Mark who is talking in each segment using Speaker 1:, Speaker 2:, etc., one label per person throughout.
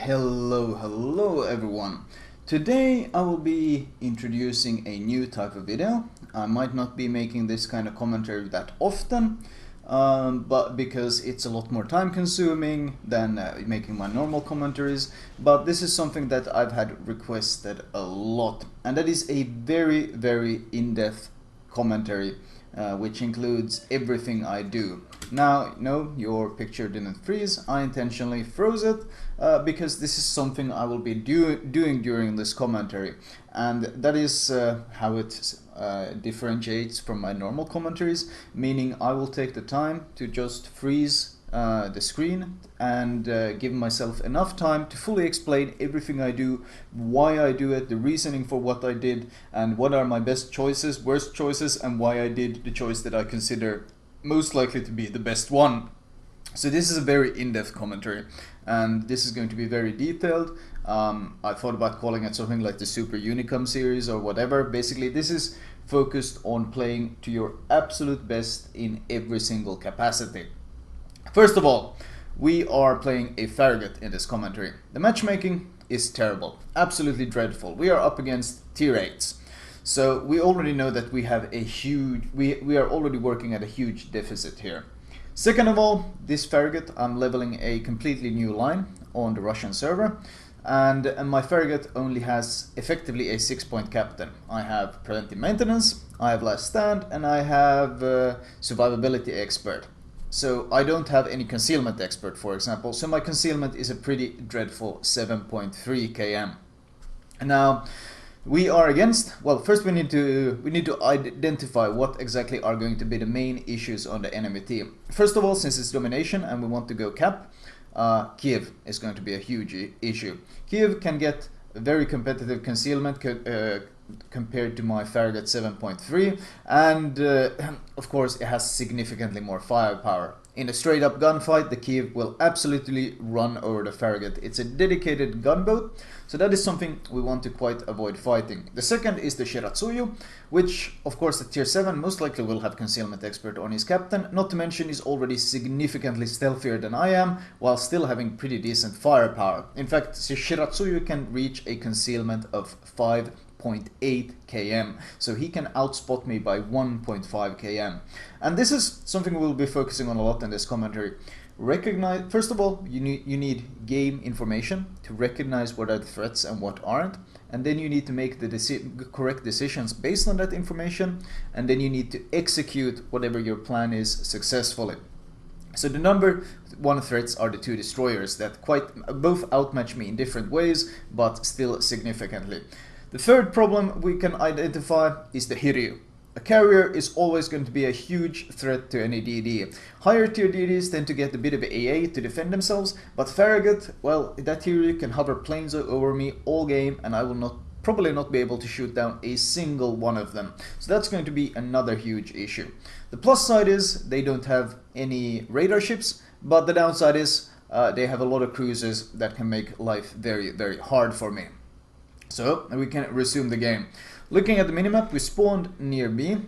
Speaker 1: Hello everyone. Today I will be introducing a new type of video. I might not be making this kind of commentary that often, but because it's a lot more time consuming than making my normal commentaries, but this is something that I've had requested a lot, and that is a very in-depth commentary which includes everything I do. Now, no, your picture didn't freeze. I intentionally froze it because this is something I will be doing during this commentary, and that is how it differentiates from my normal commentaries, meaning I will take the time to just freeze the screen and give myself enough time to fully explain everything I do, why I do it, the reasoning for what I did, and what are my best choices, worst choices, and why I did the choice that I consider most likely to be the best one. So this is a very in-depth commentary, and this is going to be very detailed. I thought about calling it something like the Super Unicum series or whatever. Basically, this is focused on playing to your absolute best in every single capacity. First of all, we are playing a Farragut in this commentary. The matchmaking is terrible, absolutely dreadful. We are up against tier 8s. So we already know that we have a huge, we are already working at a huge deficit here. Second of all, this Farragut, I'm leveling a completely new line on the Russian server, and my Farragut only has effectively a 6-point captain. I have preventive maintenance, I have last stand, and I have survivability expert. So I don't have any concealment expert, for example, so my concealment is a pretty dreadful 7.3 km. Now, we are against, well, first we need to identify what exactly are going to be the main issues on the enemy team. First of all, since it's domination and we want to go cap, Kiev is going to be a huge issue. Kiev can get very competitive concealment compared to my Farragut 7.3, and of course it has significantly more firepower. In a straight up gunfight, the Kiev will absolutely run over the Farragut. It's a dedicated gunboat, so that is something we want to quite avoid fighting. The second is the Shiratsuyu, which of course at tier 7 most likely will have concealment expert on his captain, not to mention is already significantly stealthier than I am, while still having pretty decent firepower. In fact, the Shiratsuyu can reach a concealment of 5.8 km, so he can outspot me by 1.5 km. And this is something we'll be focusing on a lot in this commentary. Recognize, first of all, you need game information to recognize what are the threats and what aren't, and then you need to make the correct decisions based on that information, and then you need to execute whatever your plan is successfully. So the number one threats are the two destroyers that both outmatch me in different ways, but still significantly. The third problem we can identify is the Hiryu. A carrier is always going to be a huge threat to any DD. Higher tier DDs tend to get a bit of AA to defend themselves, but Farragut, well, that Hiryu can hover planes over me all game, and I will probably not be able to shoot down a single one of them. So that's going to be another huge issue. The plus side is they don't have any radar ships, but the downside is they have a lot of cruisers that can make life very hard for me. So we can resume the game. Looking at the minimap, we spawned near B,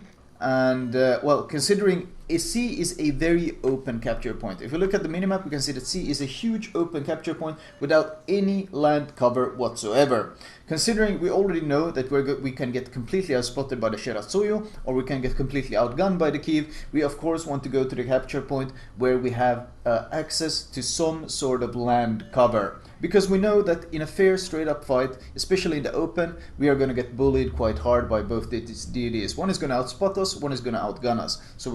Speaker 1: and well, considering C is a very open capture point. If we look at the minimap, we can see that C is a huge open capture point without any land cover whatsoever. Considering we already know that we can get completely outspotted by the Shiratsuyu, or we can get completely outgunned by the Kiev, we of course want to go to the capture point where we have access to some sort of land cover. Because we know that in a fair straight up fight, especially in the open, we are going to get bullied quite hard by both DDs. One is going to outspot us, one is going to outgun us. So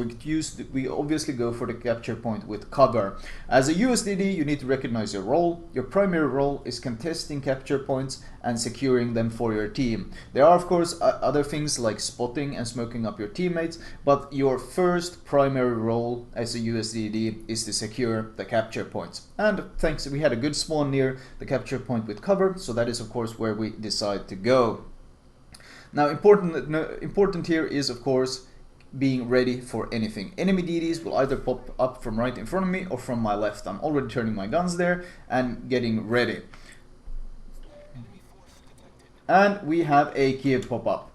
Speaker 1: we obviously go for the capture point with cover. As a USDD, you need to recognize your role. Your primary role is contesting capture points and securing them for your team. There are of course other things like spotting and smoking up your teammates, but your first primary role as a USDD is to secure the capture points. And thanks, we had a good spawn near the capture point with cover, so that is of course where we decide to go. Now important here is of course being ready for anything. Enemy DDs will either pop up from right in front of me or from my left. I'm already turning my guns there and getting ready. And we have a Kiev pop up.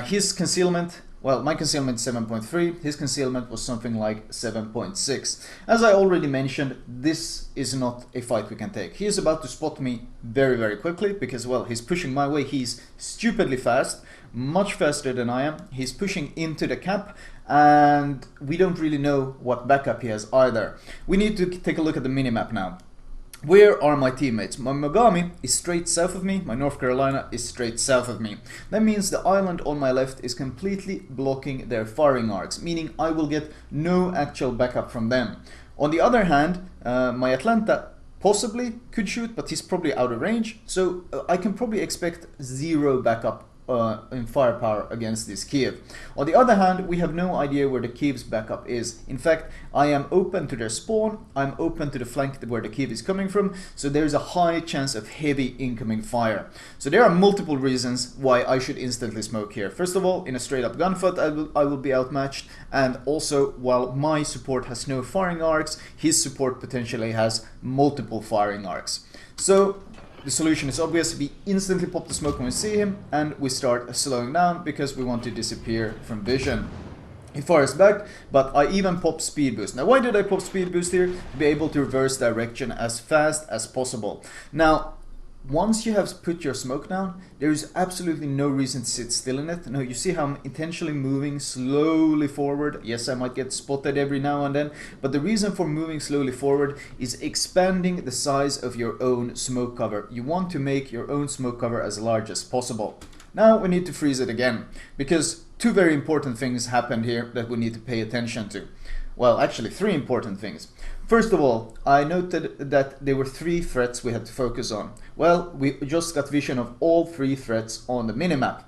Speaker 1: His concealment Well, my concealment is 7.3, his concealment was something like 7.6. As I already mentioned, this is not a fight we can take. He is about to spot me very, very quickly because, well, he's pushing my way. He's stupidly fast, much faster than I am. He's pushing into the cap, and we don't really know what backup he has either. We need to take a look at the minimap now. Where are my teammates? My Mogami is straight south of me, my North Carolina is straight south of me. That means the island on my left is completely blocking their firing arcs, meaning I will get no actual backup from them. On the other hand, my Atlanta possibly could shoot, but he's probably out of range, so I can probably expect zero backup in firepower against this Kiev. On the other hand, we have no idea where the Kiev's backup is. In fact, I am open to their spawn, I'm open to the flank where the Kiev is coming from, so there's a high chance of heavy incoming fire. So there are multiple reasons why I should instantly smoke here. First of all, in a straight up gunfight I will be outmatched, and also while my support has no firing arcs, his support potentially has multiple firing arcs. So the solution is obvious. We instantly pop the smoke when we see him, and we start slowing down because we want to disappear from vision. He fires back, but I even pop speed boost. Now, why did I pop speed boost here? To be able to reverse direction as fast as possible. Now, once you have put your smoke down, there is absolutely no reason to sit still in it. Now, you see how I'm intentionally moving slowly forward. Yes, I might get spotted every now and then, but the reason for moving slowly forward is expanding the size of your own smoke cover. You want to make your own smoke cover as large as possible. Now we need to freeze it again, because two very important things happened here that we need to pay attention to. Well, actually three important things. First of all, I noted that there were three threats we had to focus on. Well, we just got vision of all three threats on the minimap.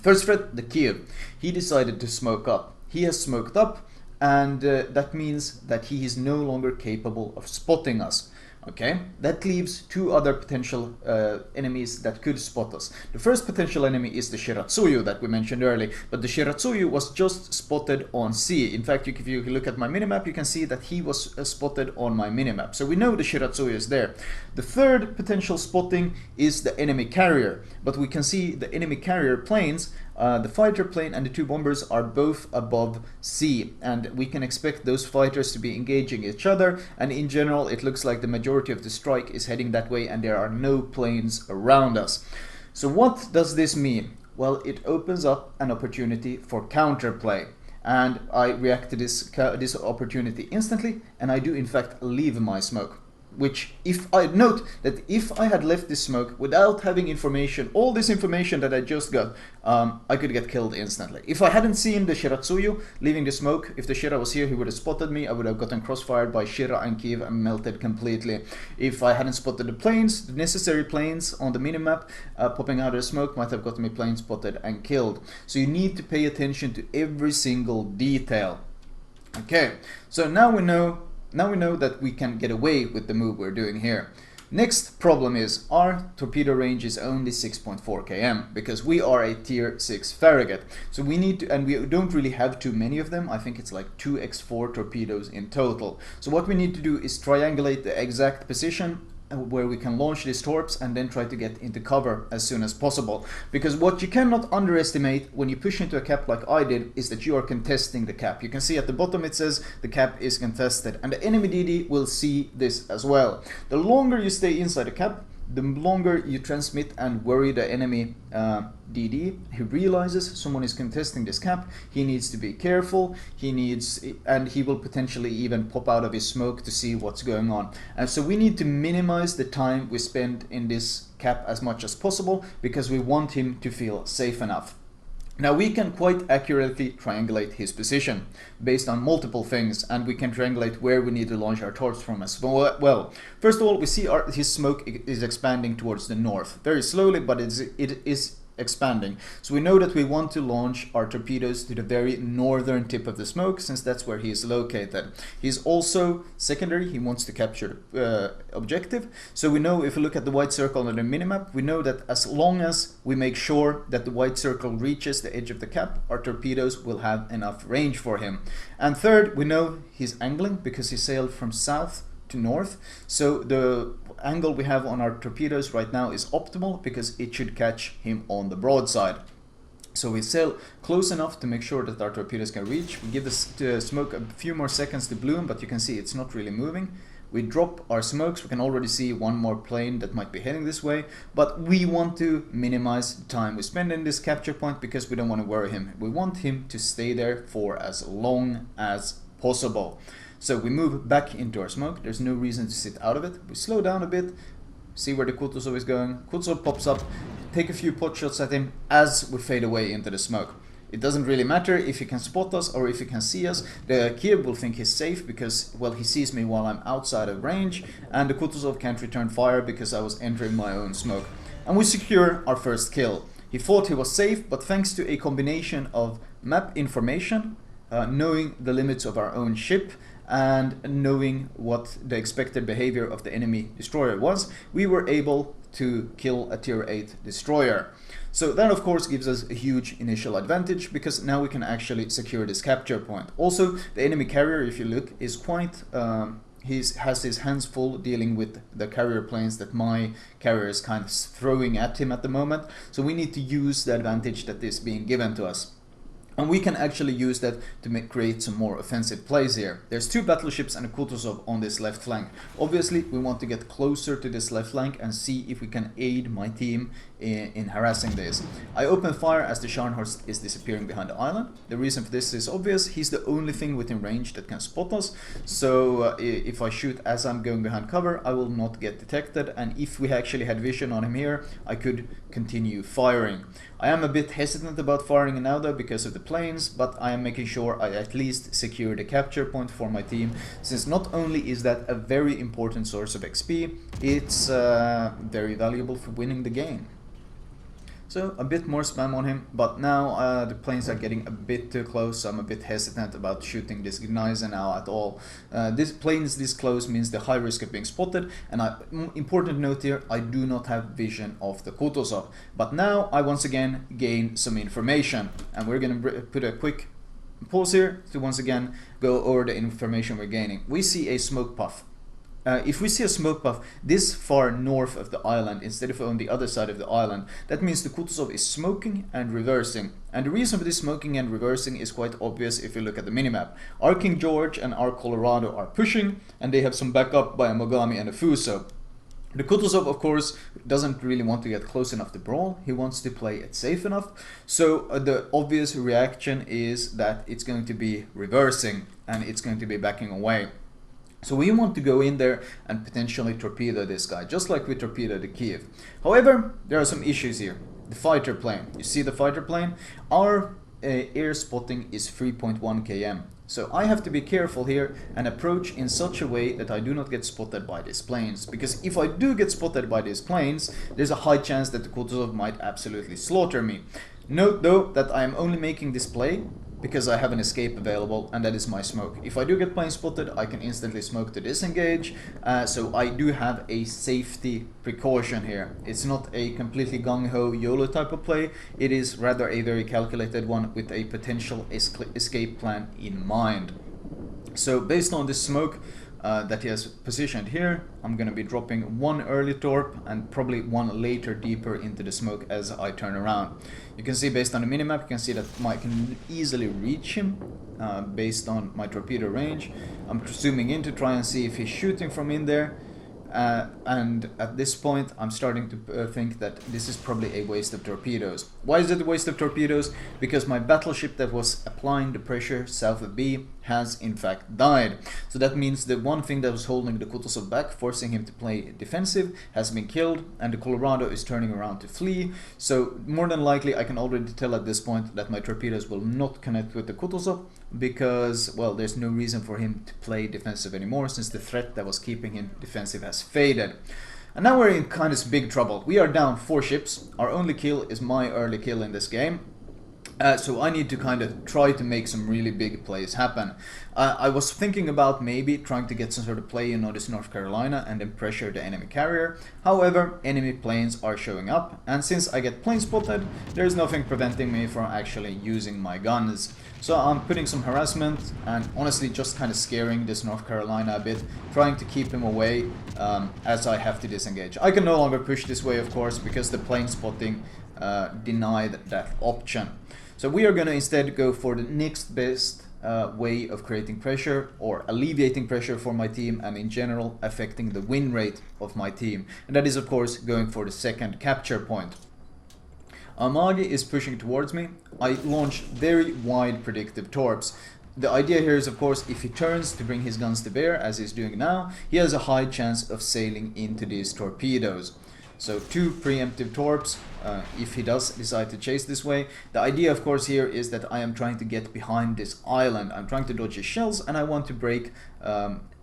Speaker 1: First threat, the Kiev. He decided to smoke up. He has smoked up, and that means that he is no longer capable of spotting us. Okay, that leaves two other potential enemies that could spot us. The first potential enemy is the Shiratsuyu that we mentioned earlier, but the Shiratsuyu was just spotted on C. In fact, if you look at my minimap, you can see that he was spotted on my minimap. So we know the Shiratsuyu is there. The third potential spotting is the enemy carrier, but we can see the enemy carrier planes. The fighter plane and the two bombers are both above C, and we can expect those fighters to be engaging each other, and in general it looks like the majority of the strike is heading that way and there are no planes around us. So what does this mean? Well, it opens up an opportunity for counterplay, and I react to this opportunity instantly, and I do in fact leave my smoke. Which, if I note that if I had left this smoke without having information, all this information that I just got, I could get killed instantly. If I hadn't seen the Shiratsuyu leaving the smoke, if the Shira was here, he would have spotted me. I would have gotten crossfired by Shira and Kiev and melted completely. If I hadn't spotted the planes, the necessary planes on the minimap popping out of the smoke might have gotten me plane spotted and killed. So you need to pay attention to every single detail. Okay, so now we know that we can get away with the move we're doing here. Next problem is our torpedo range is only 6.4 km because we are a tier 6 Farragut. So we need to, and we don't really have too many of them. I think it's like 2x4 torpedoes in total. So what we need to do is triangulate the exact position where we can launch these torps and then try to get into cover as soon as possible. Because what you cannot underestimate when you push into a cap like I did is that you are contesting the cap. You can see at the bottom it says the cap is contested, and the enemy DD will see this as well. The longer you stay inside the cap, the longer you transmit and worry the enemy DD. He realizes someone is contesting this cap, he needs to be careful, and he will potentially even pop out of his smoke to see what's going on. And so we need to minimize the time we spend in this cap as much as possible because we want him to feel safe enough. Now we can quite accurately triangulate his position based on multiple things, and we can triangulate where we need to launch our torps from as well. First of all, we see his smoke is expanding towards the north, very slowly, but it is expanding. So we know that we want to launch our torpedoes to the very northern tip of the smoke, since that's where he is located. He's also secondary, he wants to capture the objective. So we know, if we look at the white circle on the minimap, we know that as long as we make sure that the white circle reaches the edge of the cap, our torpedoes will have enough range for him. And third, we know he's angling because he sailed from south to north, so the angle we have on our torpedoes right now is optimal because it should catch him on the broadside. So we sail close enough to make sure that our torpedoes can reach. We give the smoke a few more seconds to bloom, but you can see it's not really moving. We drop our smokes. We can already see one more plane that might be heading this way, but we want to minimize the time we spend in this capture point because we don't want to worry him. We want him to stay there for as long as possible. So we move back into our smoke. There's no reason to sit out of it. We slow down a bit, see where the Kutuzov is going. Kutuzov pops up, take a few pot shots at him as we fade away into the smoke. It doesn't really matter if he can spot us or if he can see us. The Kiev will think he's safe because, well, he sees me while I'm outside of range, and the Kutuzov can't return fire because I was entering my own smoke. And we secure our first kill. He thought he was safe, but thanks to a combination of map information, knowing the limits of our own ship, and knowing what the expected behavior of the enemy destroyer was, we were able to kill a tier 8 destroyer. So that of course gives us a huge initial advantage because now we can actually secure this capture point. Also, the enemy carrier, if you look, is quite has his hands full dealing with the carrier planes that my carrier is kind of throwing at him at the moment. So we need to use the advantage that is being given to us. And we can actually use that to create some more offensive plays here. There's 2 battleships and a Kutuzov on this left flank. Obviously, we want to get closer to this left flank and see if we can aid my team in harassing this. I open fire as the Scharnhorst is disappearing behind the island. The reason for this is obvious. He's the only thing within range that can spot us. So if I shoot as I'm going behind cover, I will not get detected. And if we actually had vision on him here, I could continue firing. I am a bit hesitant about firing now though because of the planes, but I am making sure I at least secure the capture point for my team, since not only is that a very important source of XP, it's very valuable for winning the game. So a bit more spam on him, but now the planes are getting a bit too close, so I'm a bit hesitant about shooting this Gneiser now at all. This planes this close means the high risk of being spotted, and important note here, I do not have vision of the Kutuzov. But now I once again gain some information, and we're going to put a quick pause here to once again go over the information we're gaining. We see a smoke puff. If we see a smoke puff this far north of the island instead of on the other side of the island, that means the Kutuzov is smoking and reversing. And the reason for this smoking and reversing is quite obvious if you look at the minimap. Our King George and our Colorado are pushing, and they have some backup by a Mogami and a Fuso. The Kutuzov, of course, doesn't really want to get close enough to brawl. He wants to play it safe enough. So the obvious reaction is that it's going to be reversing and it's going to be backing away. So we want to go in there and potentially torpedo this guy, just like we torpedoed the Kiev. However, there are some issues here. The fighter plane. You see the fighter plane? Our air spotting is 3.1 km. So I have to be careful here and approach in such a way that I do not get spotted by these planes. Because if I do get spotted by these planes, there's a high chance that the Kutuzov might absolutely slaughter me. Note though that I am only making this play because I have an escape available, and that is my smoke. If I do get plane spotted, I can instantly smoke to disengage, so I do have a safety precaution here. It's not a completely gung-ho YOLO type of play, it is rather a very calculated one with a potential escape plan in mind. So based on this smoke that he has positioned here, I'm going to be dropping 1 early torp and probably 1 later deeper into the smoke as I turn around. You can see based on the minimap, you can see that I can easily reach him based on my torpedo range. I'm zooming in to try and see if he's shooting from in there. And at this point I'm starting to think that this is probably a waste of torpedoes. Why is it a waste of torpedoes? Because my battleship that was applying the pressure south of B has in fact died. So that means the one thing that was holding the Kutuzov back, forcing him to play defensive, has been killed, and the Colorado is turning around to flee. So more than likely I can already tell at this point that my torpedoes will not connect with the Kutuzov, because, well, there's no reason for him to play defensive anymore, since the threat that was keeping him defensive has faded. And now we're in kind of big trouble. We are down 4 ships. Our only kill is my early kill in this game. So I need to kind of try to make some really big plays happen. I was thinking about maybe trying to get some sort of play in Northeast North Carolina and then pressure the enemy carrier. However, enemy planes are showing up, and since I get plane spotted, there's nothing preventing me from actually using my guns. So I'm putting some harassment and honestly just kind of scaring this North Carolina a bit, trying to keep him away as I have to disengage. I can no longer push this way, of course, because the plane spotting denied that option. So we are going to instead go for the next best way of creating pressure or alleviating pressure for my team, and in general affecting the win rate of my team. And that is of course going for the second capture point. Amagi is pushing towards me. I launch very wide predictive torps. The idea here is of course if he turns to bring his guns to bear, as he's doing now, he has a high chance of sailing into these torpedoes. So 2 preemptive torps if he does decide to chase this way. The idea of course here is that I am trying to get behind this island. I'm trying to dodge his shells and I want to break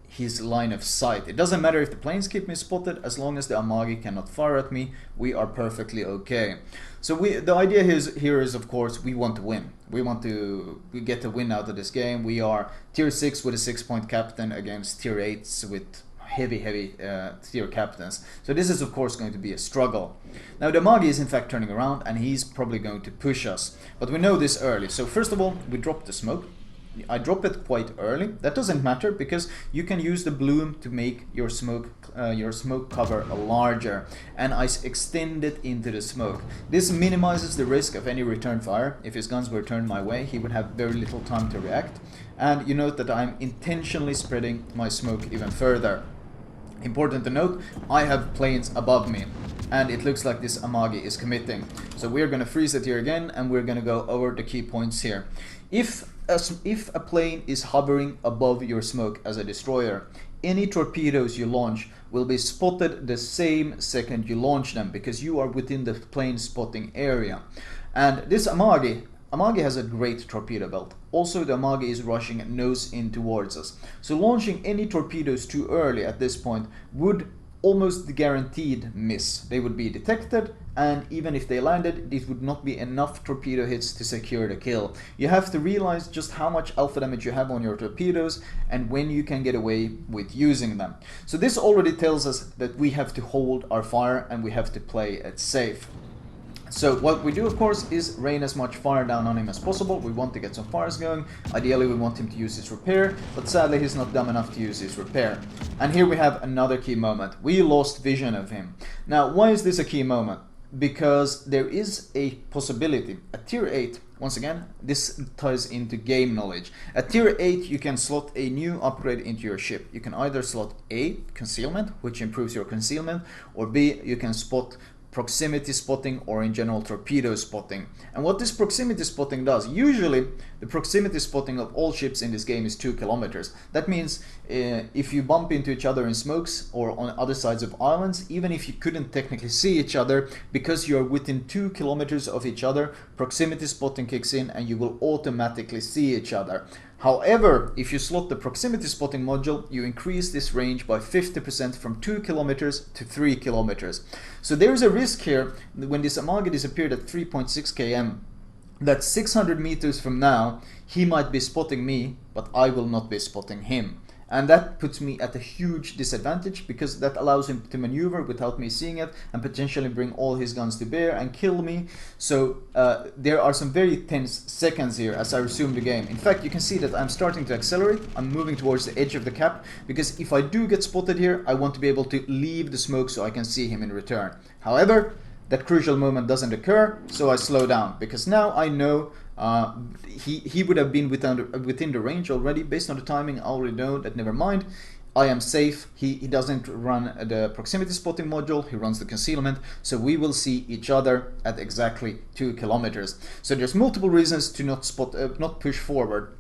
Speaker 1: his line of sight. It doesn't matter if the planes keep me spotted, as long as the Amagi cannot fire at me, we are perfectly okay. So the idea here is of course we want to win. We want to get a win out of this game. We are tier 6 with a 6-point captain against tier 8s with heavy tier captains. So this is of course going to be a struggle. Now the Amagi is in fact turning around and he's probably going to push us. But we know this early. So first of all, we drop the smoke. I drop it quite early. That doesn't matter because you can use the bloom to make your smoke cover larger, and I extend it into the smoke. This minimizes the risk of any return fire. If his guns were turned my way, he would have very little time to react. And you note that I'm intentionally spreading my smoke even further. Important to note, I have planes above me, and it looks like this Amagi is committing. So we're going to freeze it here again, and we're going to go over the key points here. If a plane is hovering above your smoke as a destroyer, any torpedoes you launch will be spotted the same second you launch them, because you are within the plane spotting area. And this Amagi has a great torpedo belt. Also, the Amagi is rushing nose in towards us. So launching any torpedoes too early at this point would almost guaranteed miss. They would be detected, and even if they landed, it would not be enough torpedo hits to secure the kill. You have to realize just how much alpha damage you have on your torpedoes and when you can get away with using them. So this already tells us that we have to hold our fire and we have to play it safe. So what we do of course is rain as much fire down on him as possible. We want to get some fires going. Ideally we want him to use his repair, but sadly he's not dumb enough to use his repair. And here we have another key moment. We lost vision of him. Now why is this a key moment? Because there is a possibility at tier 8, once again this ties into game knowledge. At tier 8 you can slot a new upgrade into your ship. You can either slot A, concealment, which improves your concealment, or B, you can spot proximity spotting, or in general torpedo spotting. And what this proximity spotting does, usually the proximity spotting of all ships in this game is 2 kilometers. That means if you bump into each other in smokes or on other sides of islands, even if you couldn't technically see each other, because you are within 2 kilometers of each other, proximity spotting kicks in and you will automatically see each other. However, if you slot the proximity spotting module, you increase this range by 50% from 2 kilometers to 3 kilometers. So there is a risk here that when this Amagi disappeared at 3.6 km, that 600 meters from now, he might be spotting me, but I will not be spotting him. And that puts me at a huge disadvantage, because that allows him to maneuver without me seeing it and potentially bring all his guns to bear and kill me. So there are some very tense seconds here as I resume the game. In fact, you can see that I'm starting to accelerate. I'm moving towards the edge of the cap, because if I do get spotted here, I want to be able to leave the smoke so I can see him in return. However, that crucial moment doesn't occur, so I slow down, because now I know he would have been within the range already. Based on the timing, I already know that never mind, I am safe. He doesn't run the proximity spotting module, he runs the concealment, so we will see each other at exactly 2 kilometers. So there's multiple reasons to not push forward.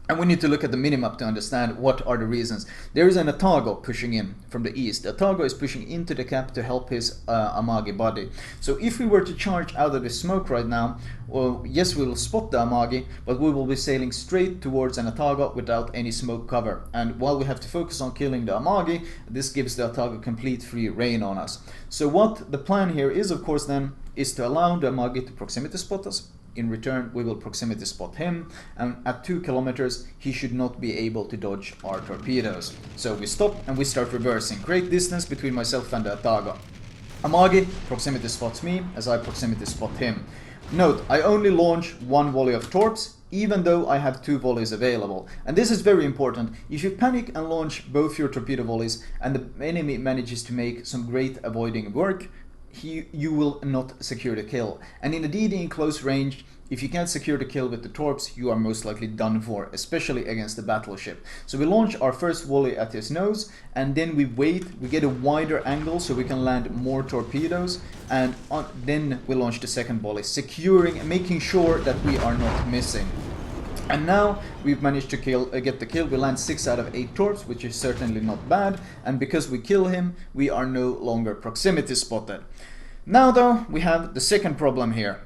Speaker 1: And we need to look at the minimap to understand what are the reasons. There is an Atago pushing in from the east. The Atago is pushing into the cap to help his Amagi buddy. So if we were to charge out of the smoke right now, well, yes, we will spot the Amagi, but we will be sailing straight towards an Atago without any smoke cover. And while we have to focus on killing the Amagi, this gives the Atago complete free reign on us. So what the plan here is, of course, then, is to allow the Amagi to proximity spot us. In return, we will proximity spot him, and at 2 kilometers he should not be able to dodge our torpedoes. So we stop and we start reversing. Great distance between myself and the Atago. Amagi proximity spots me as I proximity spot him. Note, I only launch 1 volley of torps, even though I have 2 volleys available. And this is very important. If you panic and launch both your torpedo volleys and the enemy manages to make some great avoiding work, you will not secure the kill. And in a DD in close range, if you can't secure the kill with the torps, you are most likely done for, especially against the battleship. So we launch our first volley at his nose, and then we wait, we get a wider angle so we can land more torpedoes, and then we launch the second volley, securing and making sure that we are not missing. And now we've managed to get the kill. We land 6 out of 8 torps, which is certainly not bad, and because we kill him, we are no longer proximity spotted. Now though, we have the second problem here.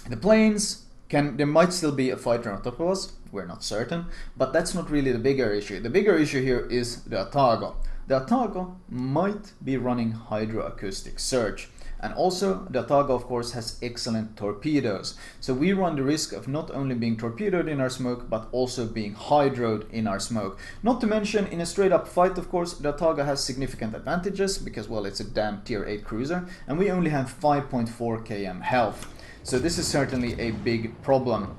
Speaker 1: The planes, there might still be a fighter on top of us, we're not certain, but that's not really the bigger issue. The bigger issue here is the Atago. The Atago might be running hydroacoustic search. And also, the Atago of course has excellent torpedoes. So we run the risk of not only being torpedoed in our smoke, but also being hydroed in our smoke. Not to mention, in a straight up fight of course, the Atago has significant advantages, because well, it's a damn tier 8 cruiser, and we only have 5.4 km health. So this is certainly a big problem.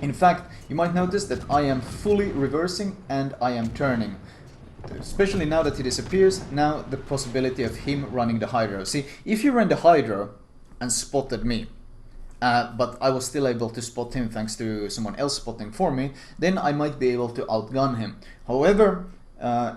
Speaker 1: In fact, you might notice that I am fully reversing and I am turning. Especially now that he disappears, now the possibility of him running the hydro. See, if he ran the hydro and spotted me, but I was still able to spot him thanks to someone else spotting for me, then I might be able to outgun him. However,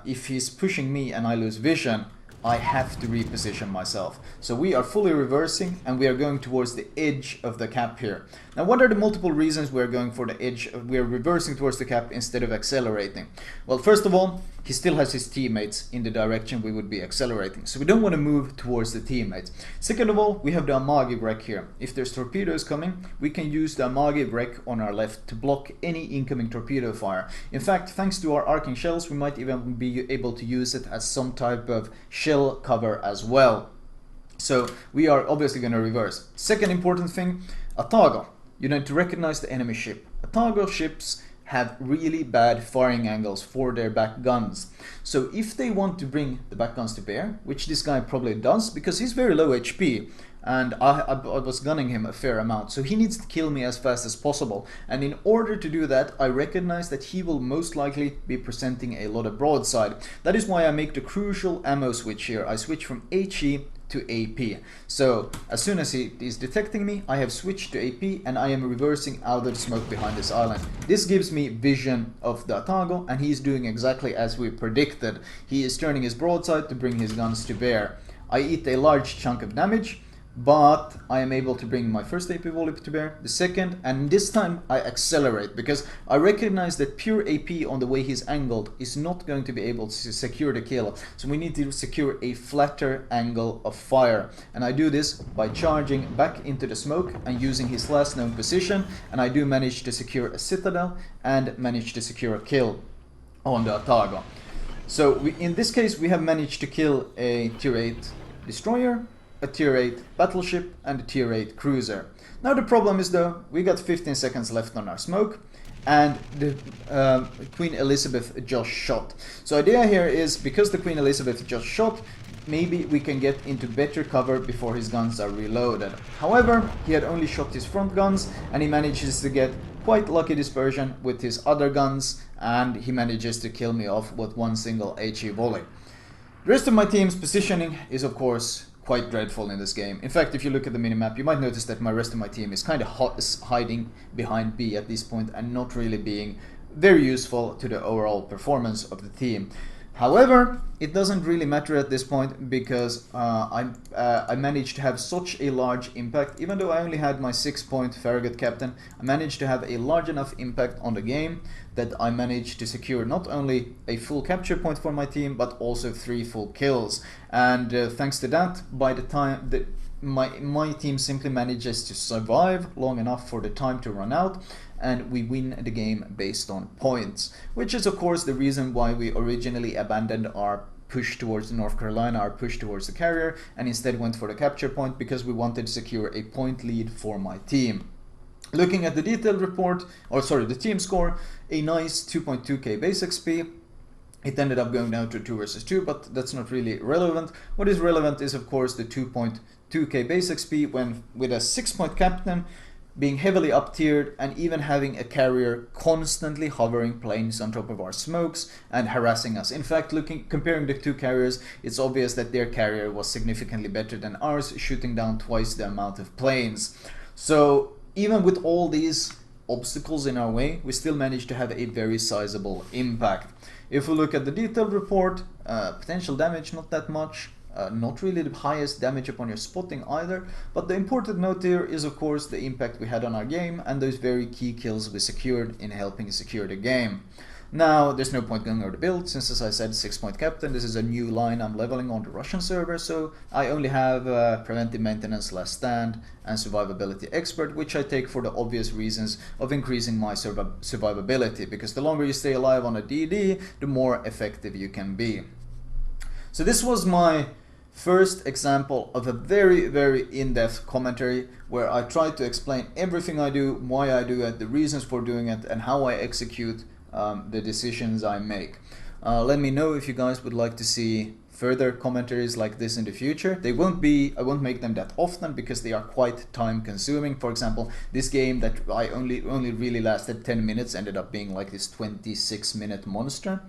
Speaker 1: if he's pushing me and I lose vision, I have to reposition myself. So we are fully reversing and we are going towards the edge of the cap here. Now what are the multiple reasons we're going for the edge? We're reversing towards the cap instead of accelerating. Well, first of all, he still has his teammates in the direction we would be accelerating. So we don't want to move towards the teammates. Second of all, we have the Amagi wreck here. If there's torpedoes coming, we can use the Amagi wreck on our left to block any incoming torpedo fire. In fact, thanks to our arcing shells, we might even be able to use it as some type of shell cover as well. So we are obviously going to reverse. Second important thing, Atago. You need to recognize the enemy ship. Atago ships have really bad firing angles for their back guns. So if they want to bring the back guns to bear, which this guy probably does because he's very low HP, and I was gunning him a fair amount, so he needs to kill me as fast as possible. And in order to do that, I recognize that he will most likely be presenting a lot of broadside. That is why I make the crucial ammo switch here. I switch from HE to AP. So as soon as he is detecting me, I have switched to AP and I am reversing out of the smoke behind this island. This gives me vision of the Atago, and he's doing exactly as we predicted. He is turning his broadside to bring his guns to bear. I eat a large chunk of damage, but I am able to bring my first AP volley to bear, the second, and this time I accelerate because I recognize that pure AP on the way he's angled is not going to be able to secure the kill. So we need to secure a flatter angle of fire, and I do this by charging back into the smoke and using his last known position, and I do manage to secure a citadel and manage to secure a kill on the Atago. So in this case we have managed to kill a tier 8 destroyer, a tier 8 battleship, and a tier 8 cruiser. Now the problem is though, we got 15 seconds left on our smoke, and the Queen Elizabeth just shot. So idea here is, because the Queen Elizabeth just shot, maybe we can get into better cover before his guns are reloaded. However, he had only shot his front guns, and he manages to get quite lucky dispersion with his other guns, and he manages to kill me off with one single HE volley. The rest of my team's positioning is of course quite dreadful in this game. In fact, if you look at the minimap, you might notice that my rest of my team is kind of hiding behind B at this point and not really being very useful to the overall performance of the team. However, it doesn't really matter at this point because I managed to have such a large impact. Even though I only had my 6-point Farragut captain, I managed to have a large enough impact on the game that I managed to secure not only a full capture point for my team, but also 3 full kills. And thanks to that, by the time that my team simply manages to survive long enough for the time to run out, and we win the game based on points, which is of course the reason why we originally abandoned our push towards North Carolina, our push towards the carrier, and instead went for the capture point, because we wanted to secure a point lead for my team. Looking at the detailed report, or sorry, the team score, a nice 2.2k base XP. It ended up going down to 2 versus 2, but that's not really relevant. What is relevant is of course the 2.2k base XP when with a 6-point captain, being heavily up-tiered, and even having a carrier constantly hovering planes on top of our smokes and harassing us. In fact, comparing the two carriers, it's obvious that their carrier was significantly better than ours, shooting down twice the amount of planes. So even with all these obstacles in our way, we still managed to have a very sizable impact. If we look at the detailed report, potential damage not that much, not really the highest damage upon your spotting either, but the important note here is of course the impact we had on our game and those very key kills we secured in helping secure the game. Now, there's no point going over the build, since as I said, 6-point captain, this is a new line I'm leveling on the Russian server, so I only have preventive maintenance, last stand, and survivability expert, which I take for the obvious reasons of increasing my survivability, because the longer you stay alive on a DD, the more effective you can be. So this was my first example of a very, very in-depth commentary where I tried to explain everything I do, why I do it, the reasons for doing it, and how I execute the decisions I make. Let me know if you guys would like to see further commentaries like this in the future. I won't make them that often because they are quite time consuming. For example, this game that I only really lasted 10 minutes ended up being like this 26-minute monster.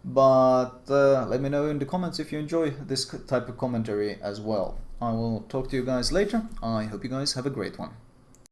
Speaker 1: But let me know in the comments if you enjoy this type of commentary as well. I will talk to you guys later. I hope you guys have a great one.